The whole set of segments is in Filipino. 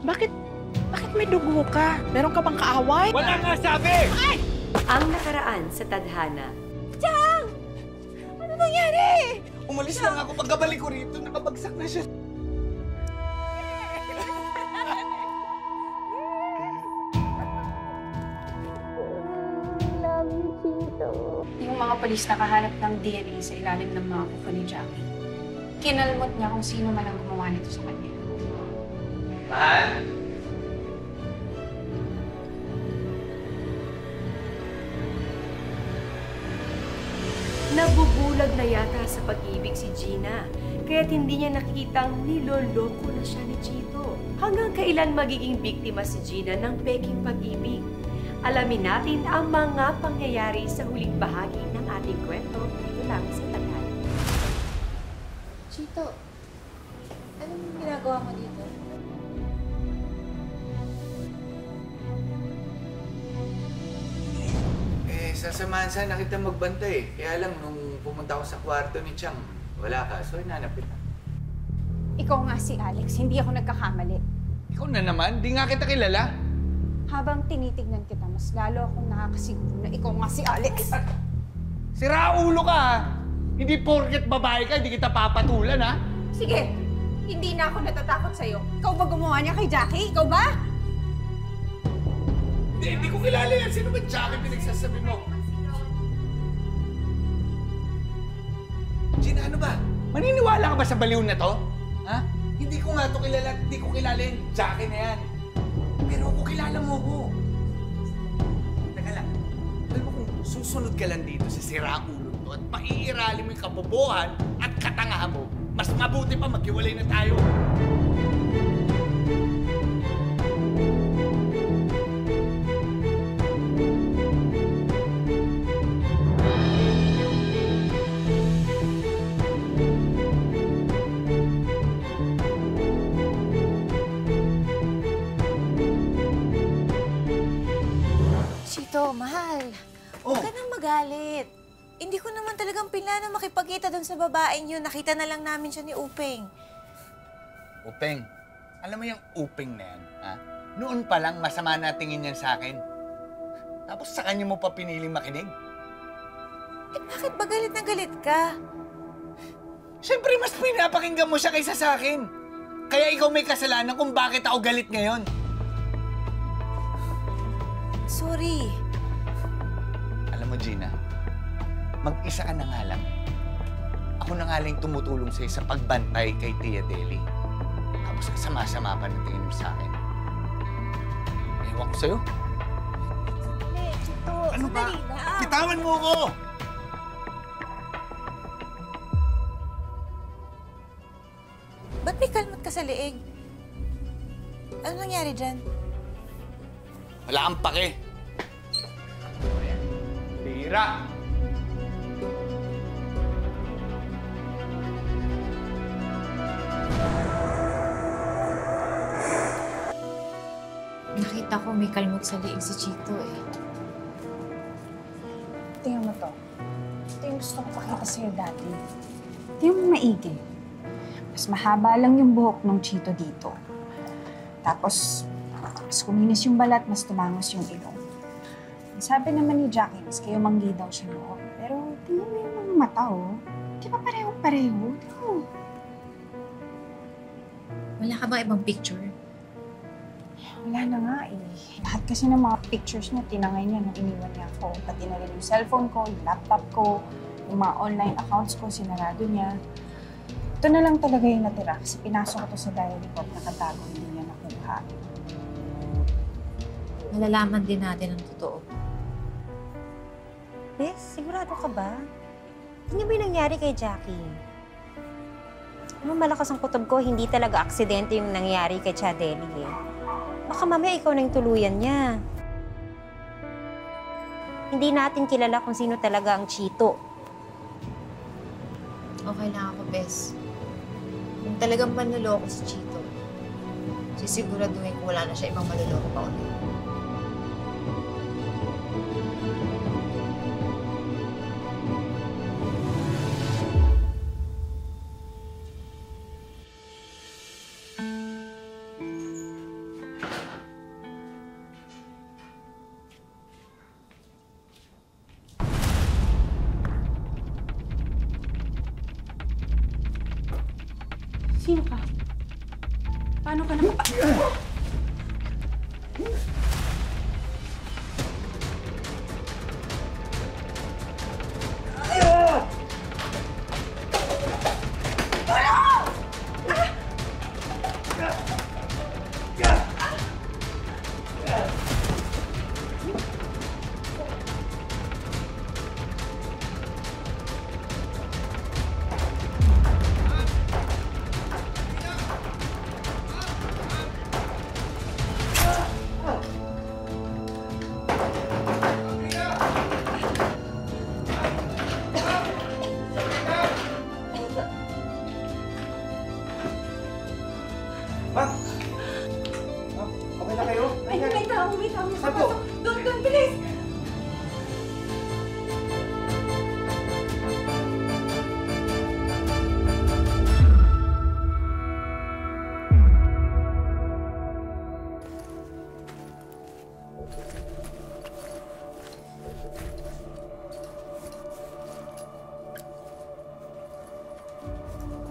Bakit may dugo ka? Meron ka bang kaaway? Wala nga sabi! Ay! Ang nakaraan sa tadhana. Chang! Ano nangyari? Umalis lang ako pagkabalik ko rito. Nakabagsak na siya. Yung mga polis nakahanap ng DNA sa ilalim ng mga kuko ni Jackie. Kinalmot niya kung sino man ang gumawa nito sa kanya. Mahal? Nabubulag na yata sa pag-ibig si Gina, kaya't hindi niya nakikitang niloloko na siya ni Chito. Hanggang kailan magiging biktima si Gina ng peking pag-ibig? Alamin natin ang mga pangyayari sa huling bahagi ng ating kwento dito lang sa Tadhana. Chito, anong ginagawa mo dito? Sasamahan sana kita magbantay. Kaya lang, nung pumunta ako sa kwarto ni Chang, wala ka. So, hinanap kita. Ikaw nga si Alex, hindi ako nagkakamali. Ikaw na naman? Di nga kita kilala. Habang tinitignan kita, mas lalo akong nakakasiguro na ikaw nga si Alex. Sira ulo ka, ha? Hindi porket babae ka, hindi kita papatulan, ha? Sige, hindi na ako natatakot sa'yo. Ikaw ba gumawa niya kay Jackie? Ikaw ba? Hindi ko kilala yan. Sino ba Jackie pinagsasabi mo? Gina, ano ba? Maniniwala ka ba sa baliw na to? Ha? Hindi ko nga to kilala at hindi ko kilala yung Jackie na yan. Pero ako kilala mo ko. Teka lang. Alam mo kung susunod ka lang dito sa siraulo to at maiirali mo yung kabobohan at katangahan mo, mas mabuti pa maghiwalay na tayo. Chito, mahal. Huwag ka nang magalit. Hindi ko naman talagang pinlano makipagkita doon sa babaeng yun. Nakita na lang namin siya ni Upeng. Upeng, alam mo yung Upeng na yan, ha? Noon pa lang masama na tingin yan sa akin. Tapos sa kanya mo pa piniling makinig. Eh, bakit ba galit na galit ka? Siyempre, mas pinapakinggan mo siya kaysa sa akin. Kaya ikaw may kasalanan kung bakit ako galit ngayon. Sorry. Alam mo, Gina, mag-isa ka na nga lang. Ako na nga lang tumutulong sa'yo sa pagbantay kay Tia Deli. Tapos kasama-sama pa ng tingin mo sa akin. Ewan ko sa'yo. Chito, Ano ba? sandali lang. Bitawan mo ko! Ba't may kalmat ka sa leeg? Ano nangyari dyan? Wala kang pake. Tira! Nakita ko may kalmot sa liig si Chito eh. Tingnan mo to. Ito yung gusto ko pakita sa'yo dati. Tingnan mo maigi. Mas mahaba lang yung buhok ng Chito dito. Tapos, mas kuminis yung balat, mas tumangos yung ilong. Sabi naman ni Jackie, mas kayo manggi daw siya noon. Pero tingnan mo yung mga mata, oh. Di ba pareho-pareho? Tingnan mo. Wala ka bang ibang picture? Wala na nga eh. Lahat kasi ng mga pictures niya, tinangay niya nung iniwan niya ako. Pati na rin yung cellphone ko, yung laptop ko, yung mga online accounts ko, sinarado niya. Ito na lang talaga yung natira kasi pinasok ko to sa diary ko at nakatago, hindi niya nakuha. Malalaman din natin ang totoo. Bes, sigurado ka ba? Hindi ba yung nangyari kay Jackie? Ano, malakas ang kutob ko, hindi talaga aksidente yung nangyari kay Chadeli eh. Baka mamaya ikaw na yung tuluyan niya. Hindi natin kilala kung sino talaga ang Chito. Okay lang ako, Bes. Kung talagang manloloko si Chito, sisiguraduhin ko wala na siya ibang manloloko pa ulit. Sino ka? Paano ka nakapa... Ma'am! Ma'am, okay na kayo? Ay, may tao, may tao. Saan po? Doon, bilis!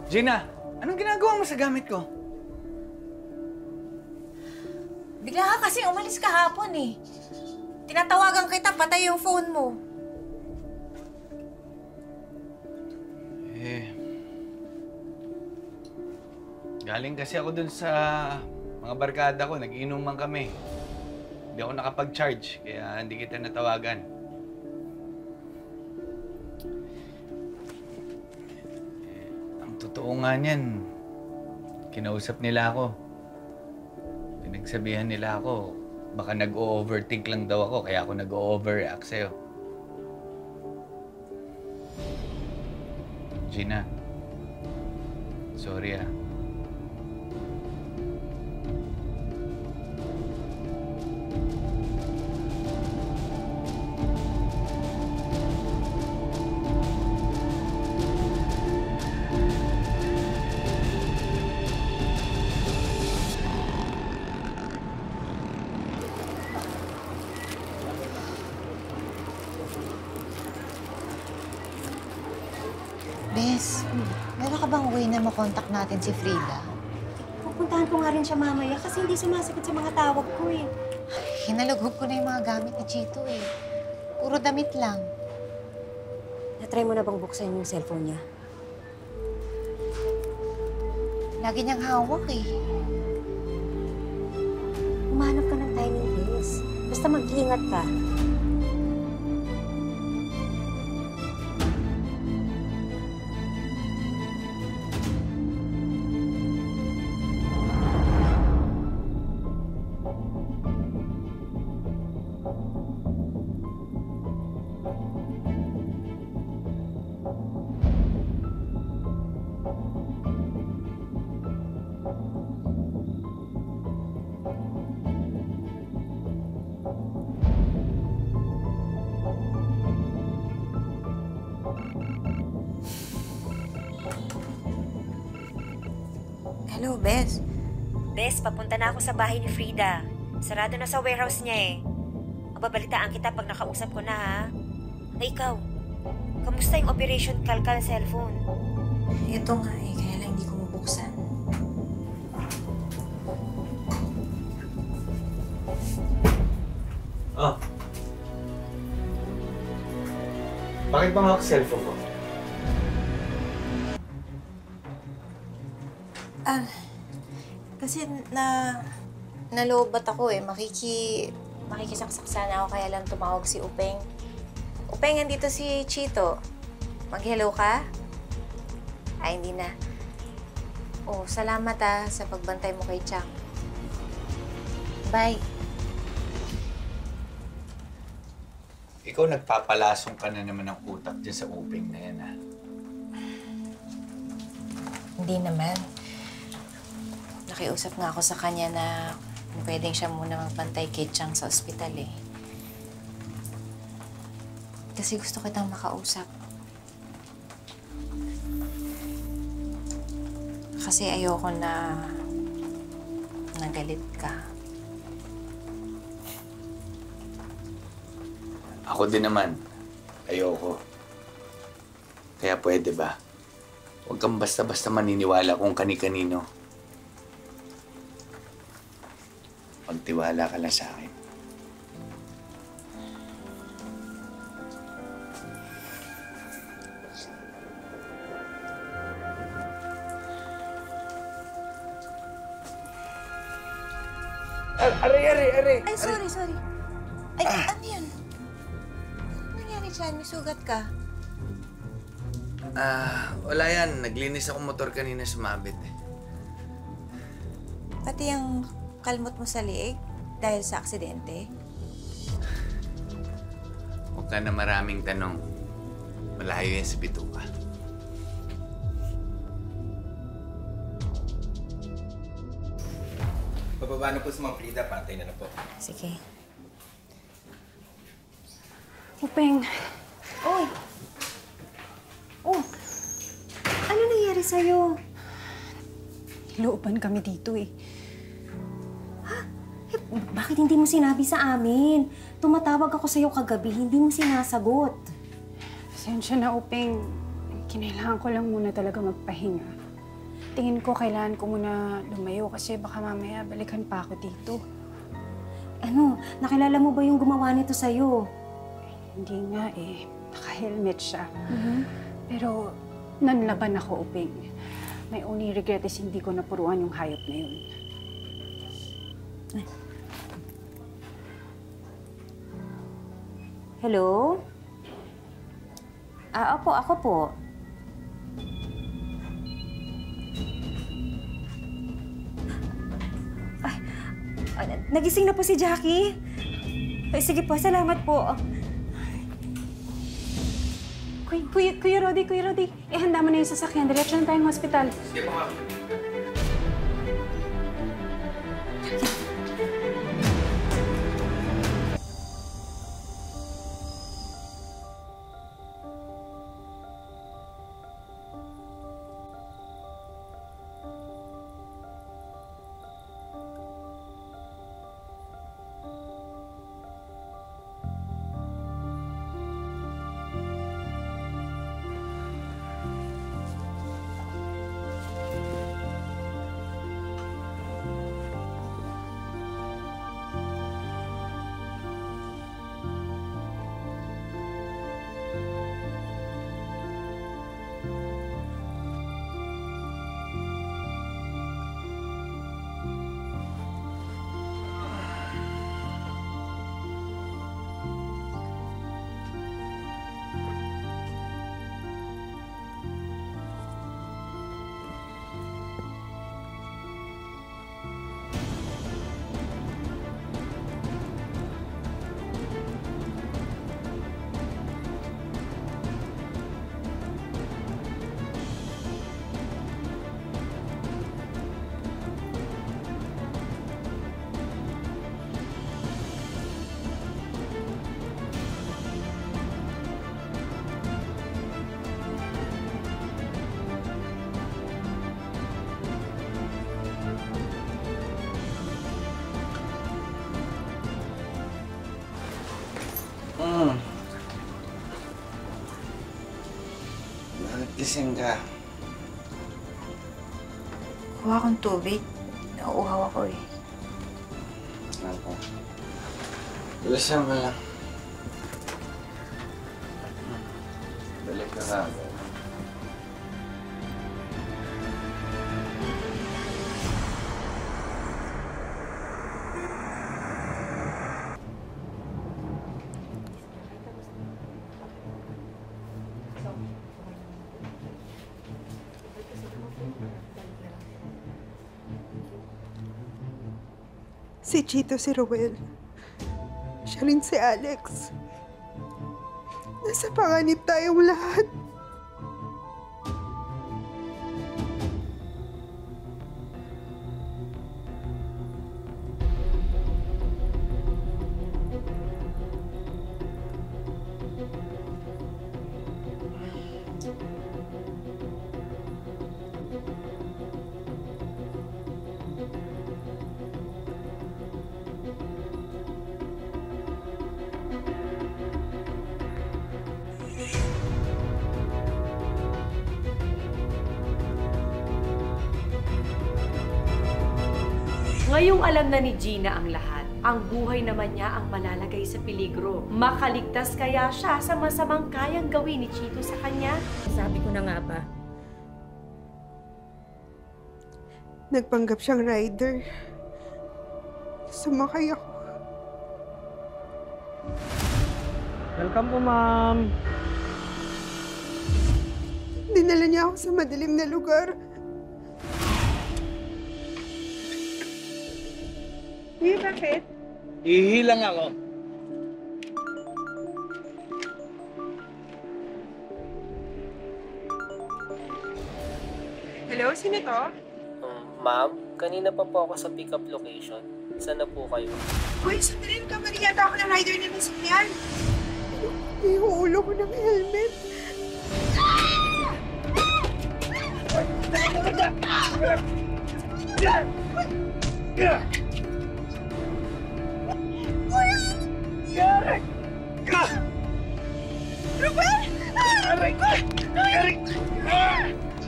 Gina, anong ginagawa mo sa gamit ko? Bigla ka kasi umalis kahapon eh. Tinatawagan kita, patay yung phone mo. Galing kasi ako dun sa mga barkada ko, nag-inuman kami. Hindi ako nakapag-charge, kaya hindi kita natawagan. Ang totoo nga niyan, kinausap nila ako. Pinagsabihan nila ako, baka nag-o-overthink lang daw ako, kaya ako nag-o-overreact sa'yo. Gina, sorry ah. Bes, meron ka bang way na makontak natin si Frida? Pupuntahan ko nga rin siya mamaya kasi hindi sumasagot sa mga tawag ko eh. Hinalugog ko na yung mga gamit ni Chito eh. Puro damit lang. Natry mo na bang buksan yung cellphone niya? Lagi niyang hawak eh. Umanap ka ng timing, Bes. Basta mag-iingat ka. Hello, Bes. Bes, papunta na ako sa bahay ni Frida. Sarado na sa warehouse niya eh. Mababalitaan kita pag nakausap ko na ha. Ay, ikaw. Kamusta yung Operation Kalkal cellphone? Ito nga eh, kaya lang hindi ko mabuksan. Oh. Bakit ba hawak cellphone mo? Kasi nalobat ako eh. Makikisaksak sana ako kaya lang tumawag si Upeng. Upeng, andito si Chito. Mag-hello ka? Ay, hindi na. Oh, salamat sa pagbantay mo kay Chang. Bye. Ikaw nagpapalasong ka na naman ng utak dyan sa Upeng na yan, ha? Hindi naman. Nakiusap nga ako sa kanya na pwedeng siya muna magbantay kay Chang sa ospital eh. Kasi gusto kitang makausap. Kasi ayoko na nagalit ka. Ako din naman. Ayoko. Kaya pwede ba? Huwag kang basta-basta maniniwala kung kani-kanino. Magtiwala ka lang sa akin. Aray! Ay, sorry. Ay, ano yan? Ano nangyari dyan? May sugat ka? Wala yan. Naglinis ako motor kanina, sumabit eh. Pati yung kalmot mo sa liig dahil sa aksidente? Huwag ka na maraming tanong. Malayo yan sa bituka. Bababa na po sa mga Frida, pantay na po. Sige. Upeng, Oy! Oh! Ano nangyari sa'yo? looban kami dito eh. Eh, bakit hindi mo sinabi sa amin? Tumatawag ako sa'yo kagabi, hindi mo sinasagot. Pasensya na, Upeng. Kinailangan ko lang muna talaga magpahinga. Tingin ko kailangan ko muna lumayo kasi baka mamaya balikan pa ako dito. Ano, nakilala mo ba yung gumawa nito sa'yo? Hindi nga eh. Naka-helmet siya. Pero nanlaban ako, Upeng. My only regret is hindi ko napuruan yung hayop na yun. Hello? Opo, ako po. Nagising na po si Jackie. Ay, sige po, salamat po. Kuya Rodi, ihanda mo na yung sasakyan. Diretso na tayong hospital. Sige po, ma'am. Bakit gising ka? Kuha akong tubig. Nauuhaw ako eh. Ako. Bilisan mo lang. Balik ka na. Si Chito, si Roel. Siya rin si Alex. Nasa panganib tayong lahat. Ngayong alam na ni Gina ang lahat, ang buhay naman niya ang malalagay sa peligro. Makaligtas kaya siya sa masamang kayang gawin ni Chito sa kanya? Sabi ko na nga ba? Nagpanggap siyang rider. Sumakay ako. Welcome po, ma'am. Dinala niya ako sa madilim na lugar. Kuya, bakit? Ihilang ako. Hello, sino to? Ma'am, kanina pa po ako sa pick-up location. Saan na po kayo? Uy, sandali ka. Mali yata ako ng rider na nasakyan. Yung ulo ko ng helmet.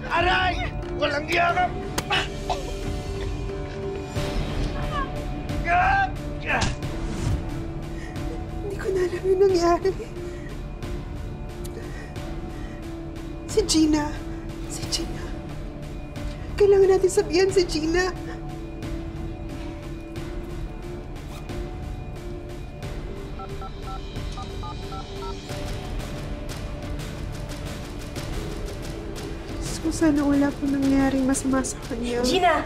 Aray! Walang yakap! Hindi ko na alam yung nangyari. Si Gina. Si Gina. Kailangan natin sabihan si Gina. So, sana wala po nangyaring masama sa kanya. Gina!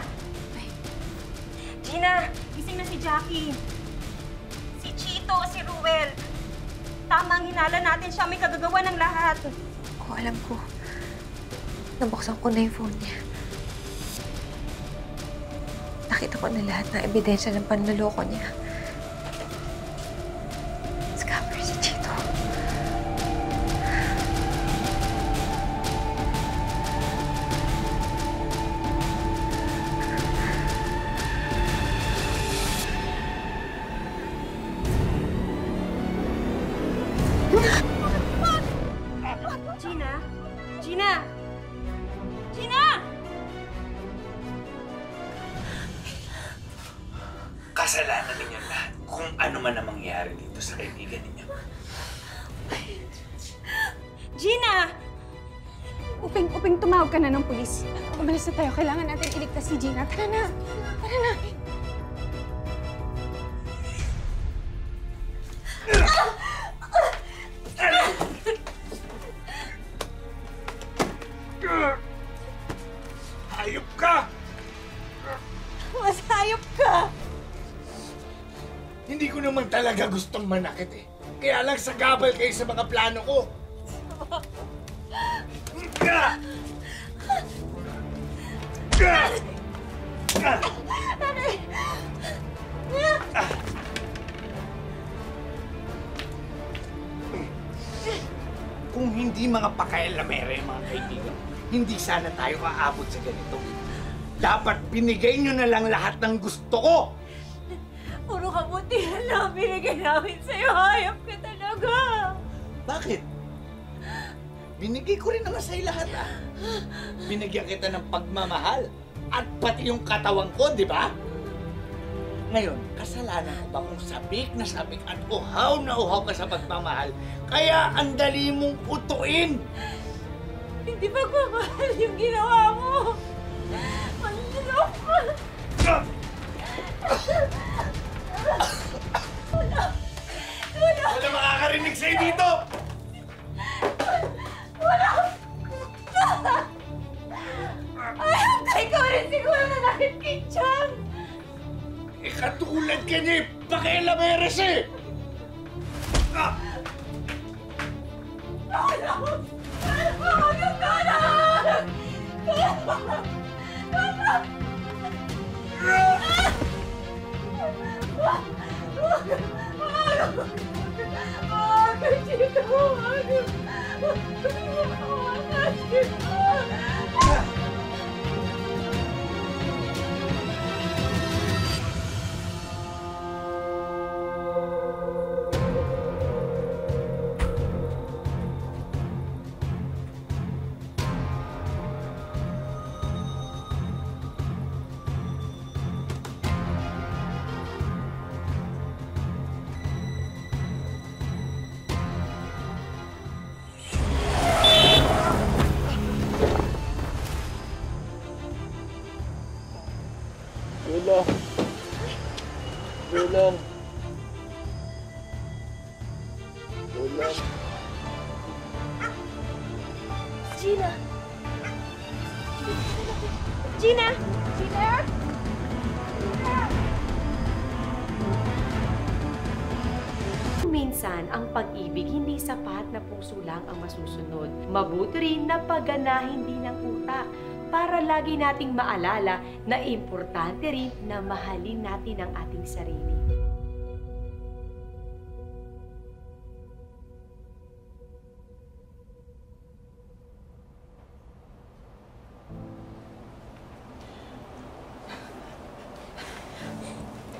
Gina! Gising na si Jackie. Si Chito, si Ruel. Tamang hinala natin siya. May kagagawa ng lahat. Alam ko. Nabuksan ko na yung phone niya. Nakita ko na lahat ng ebidensya ng panloloko niya. Scammer si Chito. Gina! Gina! Gina! Kasalanan ninyo lahat kung ano man ang mangyari dito sa kaibigan ninyo. Gina! Uping, tumawag ka na ng pulis. Umalis na tayo. Kailangan natin iligtas si Gina. Tara na. Tara na. Hayop ka! Mas hayop ka! Hindi ko naman talaga gustong manakit eh. Kaya lang sagabal kayo sa mga plano ko. Kung hindi mga pakailamere mga kaibigan, hindi sana tayo aabot sa ganito. Dapat binigay nyo na lang lahat ng gusto ko. Puro kabutihan lang binigay namin sa'yo. Hayop ka talaga. Bakit? Binigay ko rin naman sa'yo lahat ah. Binigyan kita ng pagmamahal at pati yung katawan ko, di ba? Ngayon, kasalanan ko ba kung sabik na sabik at uhaw na uhaw ka sa pagmamahal, kaya ang dali mong utuin? Hindi pagmamahal yung ginawa mo. Manloloko. Wala makakarinig sa'yo dito! Hayop ka! Ikaw rin siguro na nakikitsyang. Katulad ka niya, pakialameres eh! Tulong. Tulong. Gina! Gina! Gina! Minsan, ang pag-ibig hindi sapat na puso lang ang masusunod. Mabuti rin na pagganahin din ng utak para lagi nating maalala na importante rin na mahalin natin ang ating sarili.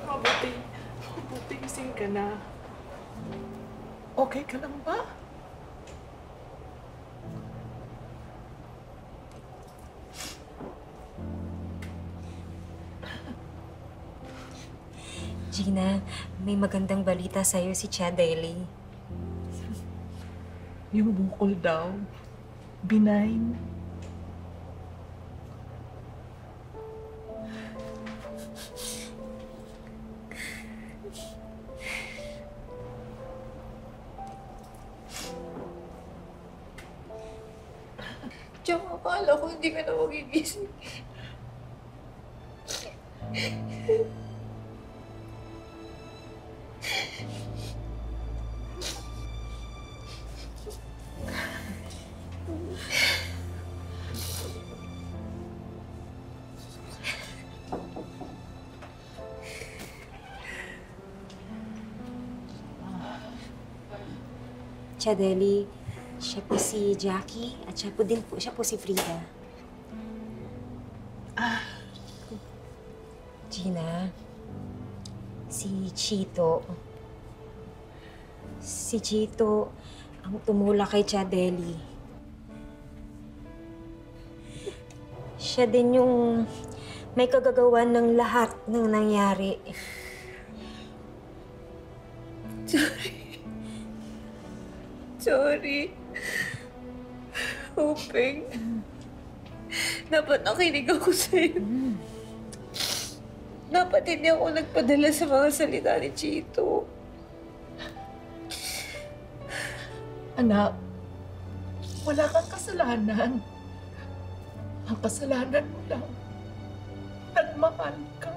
Mabuti gising ka na. Okay ka lang ba? Gina, may magandang balita sa'yo si Chadeli. Yung bukol daw. Benign. Tsaka akala ko hindi ka na magigising. Chadeli, siya po si Jackie at siya po si Frida. Gina, si Chito. Si Chito ang tumulak kay Chadeli. Siya din yung may kagagawan ng lahat ng nangyari. Sorry. Upeng. Dapat nakinig ako sa'yo. Dapat hindi ako nagpadala sa mga salita ni Chito. Anak, wala kang kasalanan. Ang kasalanan mo lang, nagmahal ka.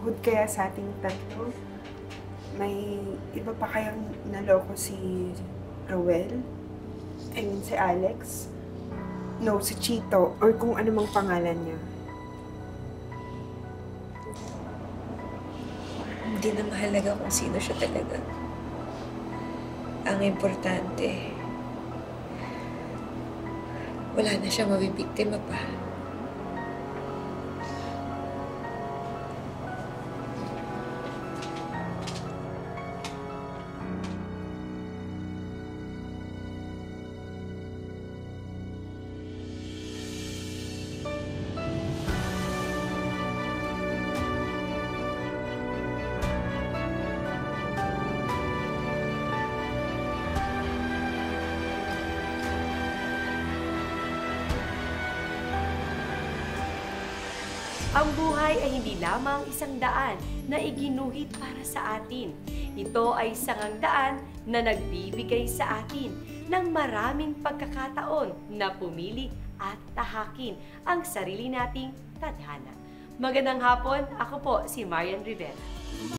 Bukod kaya sa ating tatlo, may iba pa kayang naloko si Rowel? I mean, si Alex? No, si Chito, or kung ano mang pangalan niya. Hindi na mahalaga kung sino siya talaga. Ang importante, wala na siya mabibiktima pa. Ang buhay ay hindi lamang isang daan na iginuhit para sa atin. Ito ay sangang daan na nagbibigay sa atin ng maraming pagkakataon na pumili at tahakin ang sarili nating tadhana. Magandang hapon, ako po si Marian Rivera.